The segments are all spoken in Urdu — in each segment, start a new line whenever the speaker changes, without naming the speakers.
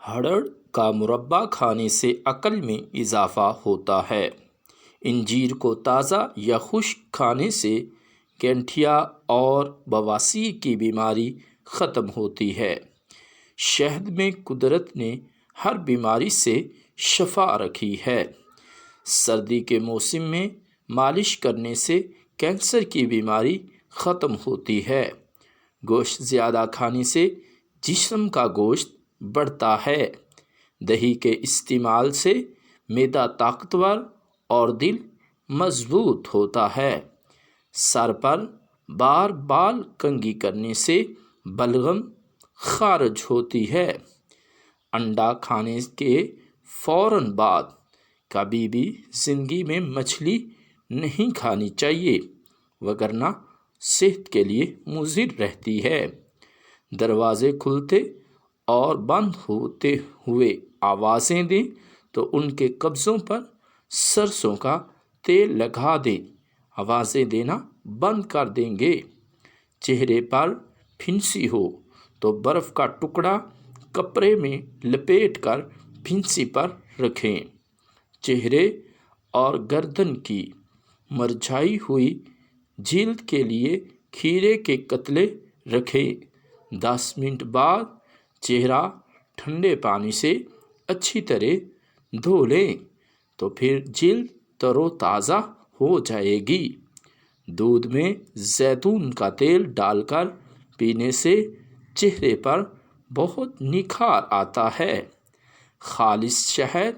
ہڑڑ کا مربع کھانے سے عقل میں اضافہ ہوتا ہے۔ انجیر کو تازہ یا خشک کھانے سے گٹھیا اور بواسیر کی بیماری ختم ہوتی ہے۔ شہد میں قدرت نے ہر بیماری سے شفا رکھی ہے۔ سردی کے موسم میں مالش کرنے سے کینسر کی بیماری ختم ہوتی ہے۔ گوشت زیادہ کھانے سے جسم کا گوشت بڑھتا ہے۔ دہی کے استعمال سے معدہ طاقتور اور دل مضبوط ہوتا ہے۔ سر پر بار بال کنگھی کرنے سے بلغم خارج ہوتی ہے۔ انڈا کھانے کے فوراً بعد کبھی بھی زندگی میں مچھلی نہیں کھانی چاہیے، وگرنہ صحت کے لیے مضر رہتی ہے۔ دروازے کھلتے اور بند ہوتے ہوئے آوازیں دیں تو ان کے قبضوں پر سرسوں کا تیل لگا دیں، آوازیں دینا بند کر دیں گے۔ چہرے پر پھنسی ہو تو برف کا ٹکڑا کپڑے میں لپیٹ کر پھنسی پر رکھیں۔ چہرے اور گردن کی مرجھائی ہوئی جلد کے لیے کھیرے کے قطرے رکھیں۔ 10 منٹ بعد چہرہ ٹھنڈے پانی سے اچھی طرح دھو لیں تو پھر جلد تر و تازہ ہو جائے گی۔ دودھ میں زیتون کا تیل ڈال کر پینے سے چہرے پر بہت نکھار آتا ہے۔ خالص شہد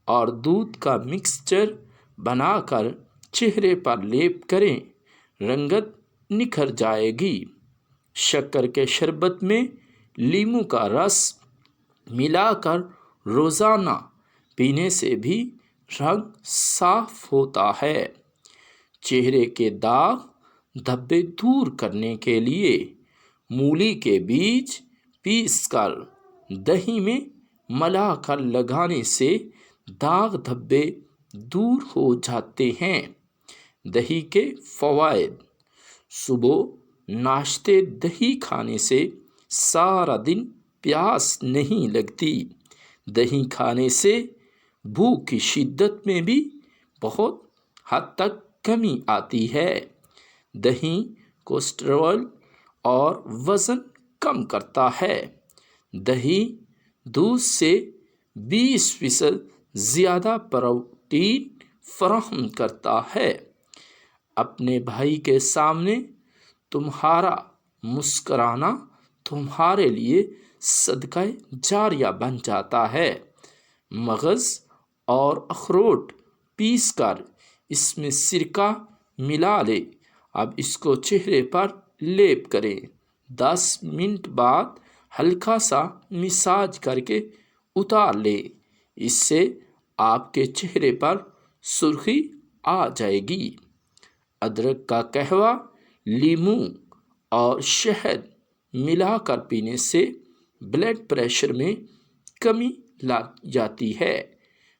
اور دودھ کا مکسچر بنا کر چہرے پر لیپ کریں، رنگت نکھر جائے گی۔ شکر کے شربت میں لیموں کا رس ملا کر روزانہ پینے سے بھی رنگ صاف ہوتا ہے۔ چہرے کے داغ دھبے دور کرنے کے لیے مولی کے بیج پیس کر دہی میں ملا کر لگانے سے داغ دھبے دور ہو جاتے ہیں۔ دہی کے فوائد: صبح ناشتے دہی کھانے سے سارا دن پیاس نہیں لگتی۔ دہی کھانے سے بھوک کی شدت میں بھی بہت حد تک کمی آتی ہے۔ دہی کولیسٹرول اور وزن کم کرتا ہے۔ دہی دودھ سے 20% زیادہ پروٹین فراہم کرتا ہے۔ اپنے بھائی کے سامنے تمہارا مسکرانا تمہارے لیے صدقہ جاریہ بن جاتا ہے۔ مغز اور اخروٹ پیس کر اس میں سرکہ ملا لیں، اب اس کو چہرے پر لیپ کریں۔ 10 منٹ بعد ہلکا سا مساج کر کے اتار لیں، اس سے آپ کے چہرے پر سرخی آ جائے گی۔ ادرک کا قہوہ لیموں اور شہد ملا کر پینے سے بلڈ پریشر میں کمی لا جاتی ہے۔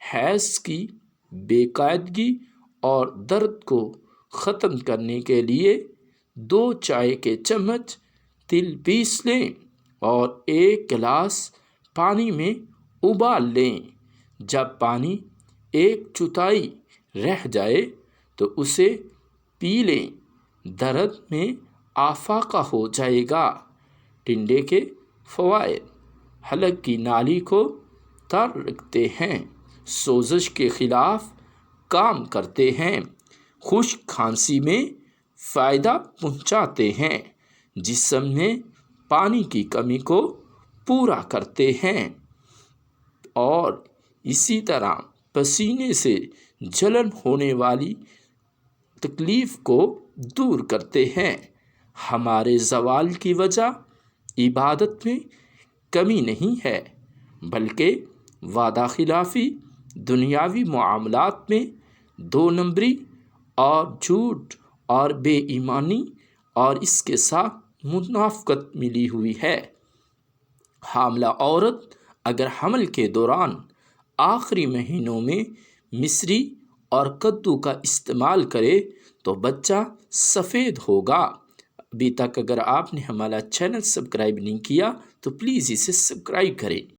حیض کی بے قاعدگی اور درد کو ختم کرنے کے لیے 2 چائے کے چمچ تل پیس لیں اور 1 گلاس پانی میں ابال لیں۔ جب پانی 1/4 رہ جائے تو اسے پی لیں، درد میں افاقہ ہو جائے گا۔ ٹنڈے کے فوائد: حلق کی نالی کو تر رکھتے ہیں، سوزش کے خلاف کام کرتے ہیں، خشک کھانسی میں فائدہ پہنچاتے ہیں، جسم میں پانی کی کمی کو پورا کرتے ہیں اور اسی طرح پسینے سے جلن ہونے والی تکلیف کو دور کرتے ہیں۔ ہمارے زوال کی وجہ عبادت میں کمی نہیں ہے، بلکہ وعدہ خلافی، دنیاوی معاملات میں 2 نمبری اور جھوٹ اور بے ایمانی اور اس کے ساتھ منافقت ملی ہوئی ہے۔ حاملہ عورت اگر حمل کے دوران آخری مہینوں میں مصری اور کدو کا استعمال کرے تو بچہ سفید ہوگا۔ ابھی تک اگر آپ نے ہمارا چینل سبسکرائب نہیں کیا تو پلیز اسے سبسکرائب کریں۔